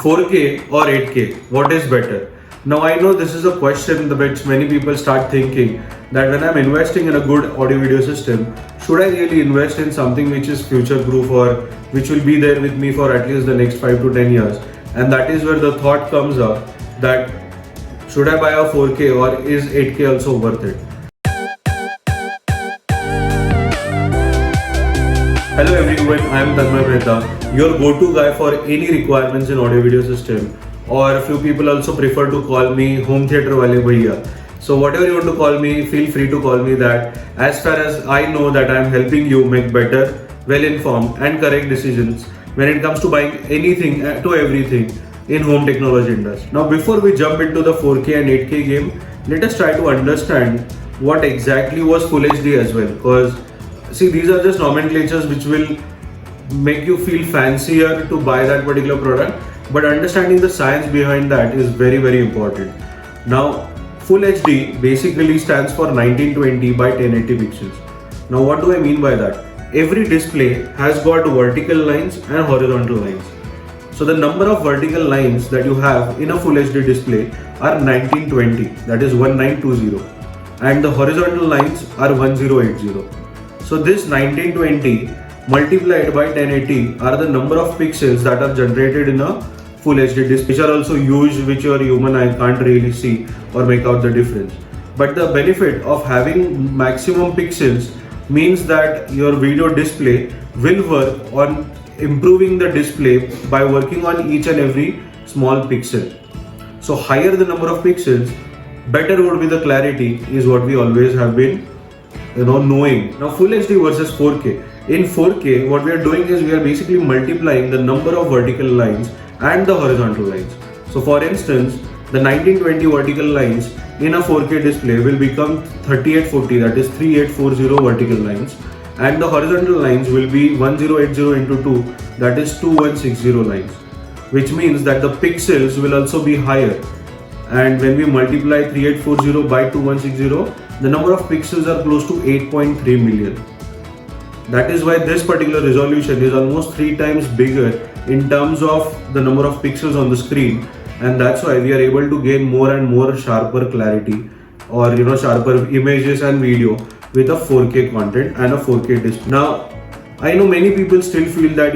4K or 8K, what is better? Now I know this is a question which many people start thinking that when I'm investing in a good audio video system, should I really invest in something which is future proof or which will be there with me for at least the next 5 to 10 years? And that is where the thought comes up that should I buy a 4K or is 8K also worth it? Hello everyone, I am Tanmay Mehta, your go-to guy for any requirements in audio video system, or a few people also prefer to call me home theater wale bhaiya. So whatever you want to call me, feel free to call me that. As far as I know that I am helping you make better, well-informed and correct decisions when it comes to buying anything to everything in home technology industry. Now before we jump into the 4K and 8K game, let us try to understand what exactly was Full HD as well, because see, these are just nomenclatures which will make you feel fancier to buy that particular product, but understanding the science behind that is very, very important. Now, Full HD basically stands for 1920 by 1080 pixels. Now, what do I mean by that? Every display has got vertical lines and horizontal lines. So, the number of vertical lines that you have in a Full HD display are 1920, that is 1920, and the horizontal lines are 1080. So this 1920 multiplied by 1080 are the number of pixels that are generated in a Full HD display, which are also huge, which your human eye can't really see or make out the difference. But the benefit of having maximum pixels means that your video display will work on improving the display by working on each and every small pixel. So higher the number of pixels, better would be the clarity, is what we always have been knowing. Now Full HD versus 4K. In 4K, what we are doing is we are basically multiplying the number of vertical lines and the horizontal lines. So for instance, the 1920 vertical lines in a 4K display will become 3840, that is 3840 vertical lines, and the horizontal lines will be 1080 into 2, that is 2160 lines, which means that the pixels will also be higher. And when we multiply 3840 by 2160, the number of pixels are close to 8.3 million. That is why this particular resolution is almost 3 times bigger in terms of the number of pixels on the screen, and that's why we are able to gain more and more sharper clarity or sharper images and video with a 4K content and a 4K display. Now, I know many people still feel that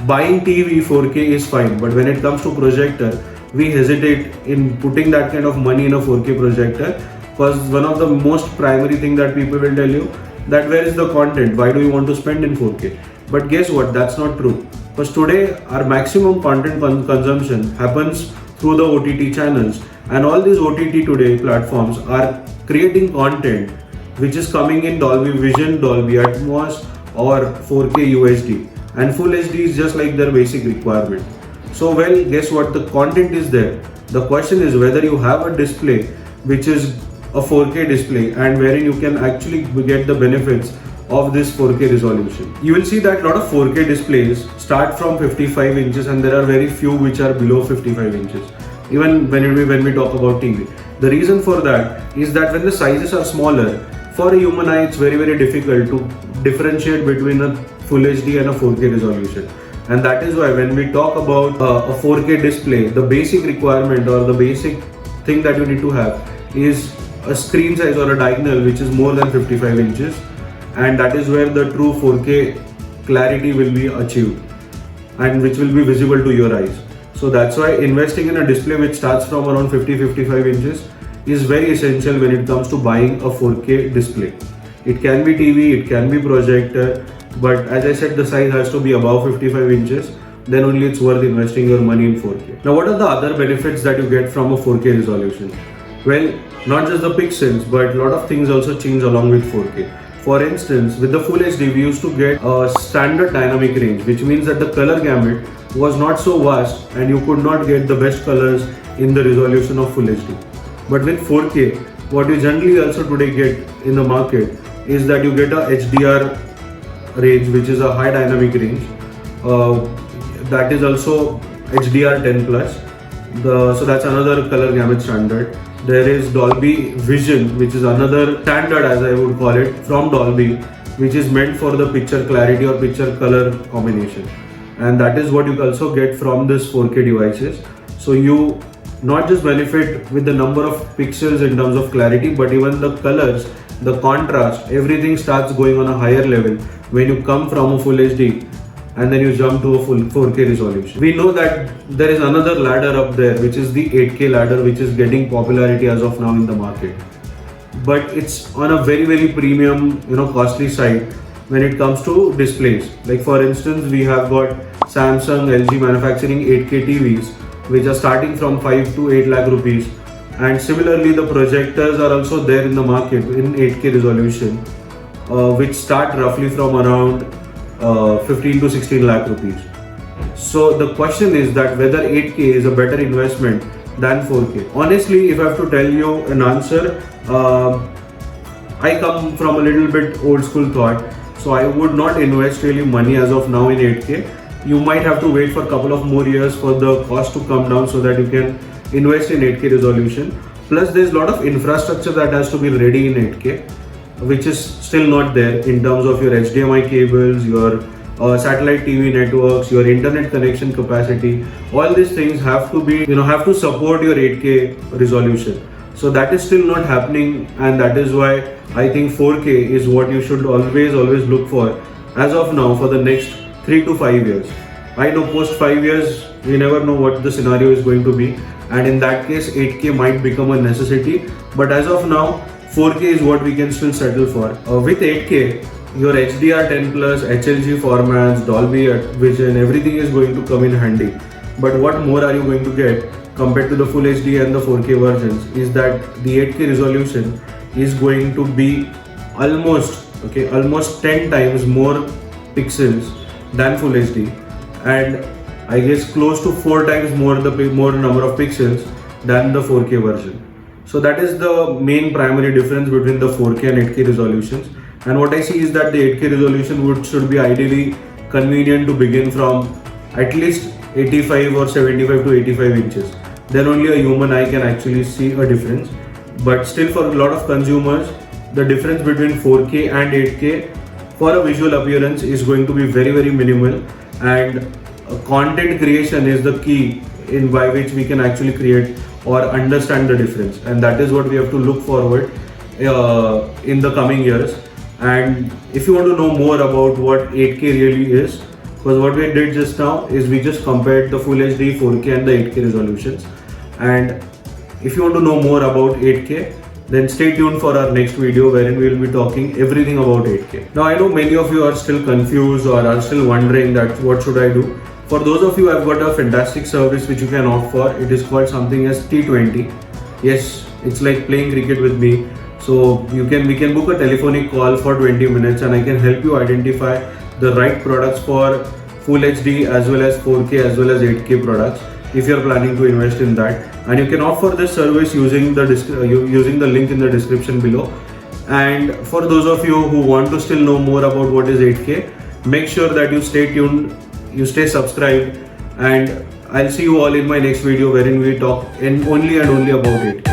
buying TV 4K is fine, but when it comes to projector, we hesitate in putting that kind of money in a 4K projector, because one of the most primary thing that people will tell you that where is the content, why do you want to spend in 4K? But guess what, that's not true, because today our maximum content consumption happens through the OTT channels, and all these OTT today platforms are creating content which is coming in Dolby Vision, Dolby Atmos or 4K UHD, and Full HD is just like their basic requirement. So well, guess what, the content is there. The question is whether you have a display which is a 4K display and wherein you can actually get the benefits of this 4K resolution. You will see that a lot of 4K displays start from 55 inches and there are very few which are below 55 inches. Even when we talk about TV. The reason for that is that when the sizes are smaller, for a human eye it's very, very difficult to differentiate between a Full HD and a 4K resolution. And that is why when we talk about a 4K display, the basic requirement or the basic thing that you need to have is a screen size or a diagonal which is more than 55 inches, and that is where the true 4K clarity will be achieved and which will be visible to your eyes. So that's why investing in a display which starts from around 50-55 inches is very essential when it comes to buying a 4K display. It can be TV, it can be projector, but as I said, the size has to be above 55 inches, then only it's worth investing your money in 4K. Now what are the other benefits that you get from a 4K resolution? Well, not just the pixels, but a lot of things also change along with 4K. For instance, with the Full HD, we used to get a standard dynamic range, which means that the color gamut was not so vast and you could not get the best colors in the resolution of Full HD. But with 4K, what you generally also today get in the market is that you get a HDR range, which is a high dynamic range. That is also HDR 10 plus. So that's another color gamut standard. There is Dolby Vision, which is another standard, as I would call it, from Dolby, which is meant for the picture clarity or picture color combination. and that is what you also get from this 4K devices. So you not just benefit with the number of pixels in terms of clarity, but even the colors, the contrast, everything starts going on a higher level when you come from a full HD and then you jump to a full 4K resolution. We know that there is another ladder up there, which is the 8K ladder, which is getting popularity as of now in the market. But it's on a very premium, costly side when it comes to displays. Like for instance, we have got Samsung, LG manufacturing 8K TVs, which are starting from 5 to 8 lakh rupees. And similarly, the projectors are also there in the market in 8K resolution, which start roughly from around 15 to 16 lakh rupees. So the question is that whether 8K is a better investment than 4K. Honestly, if I have to tell you an answer, I come from a little bit old school thought, so I would not invest really money as of now in 8K. You might have to wait for a couple of more years for the cost to come down so that you can invest in 8K resolution. Plus there's a lot of infrastructure that has to be ready in 8K, which is still not there in terms of your HDMI cables, your satellite TV networks, your internet connection capacity. All these things have to be, have to support your 8K resolution. So that is still not happening, and that is why I think 4K is what you should always look for as of now for the next 3 to 5 years. I know post 5 years, we never know what the scenario is going to be, and in that case 8K might become a necessity, but as of now 4K is what we can still settle for. With 8K, your HDR10+, HLG formats, Dolby Vision, everything is going to come in handy. But what more are you going to get compared to the Full HD and the 4K versions is that the 8K resolution is going to be almost 10 times more pixels than Full HD, and I guess close to 4 times more number of pixels than the 4K version. So that is the main primary difference between the 4K and 8K resolutions. And what I see is that the 8K resolution should be ideally convenient to begin from at least 85 or 75 to 85 inches. Then only a human eye can actually see a difference. But still, for a lot of consumers, the difference between 4K and 8K for a visual appearance is going to be very minimal, and content creation is the key in by which we can actually create or understand the difference, and that is what we have to look forward in the coming years. And if you want to know more about what 8K really is, because what we did just now is we just compared the Full HD, 4K and the 8K resolutions, and if you want to know more about 8K, then stay tuned for our next video wherein we will be talking everything about 8K. Now I know many of you are still confused or are still wondering that what should I do. For those of you, I've got a fantastic service which you can opt for. It is called something as T20. Yes, it's like playing cricket with me. So we can book a telephonic call for 20 minutes and I can help you identify the right products for Full HD as well as 4K as well as 8K products if you're planning to invest in that. And you can opt for this service using the link in the description below. And for those of you who want to still know more about what is 8K, make sure that you stay tuned, you stay subscribed, and I'll see you all in my next video wherein we talk only about 8K.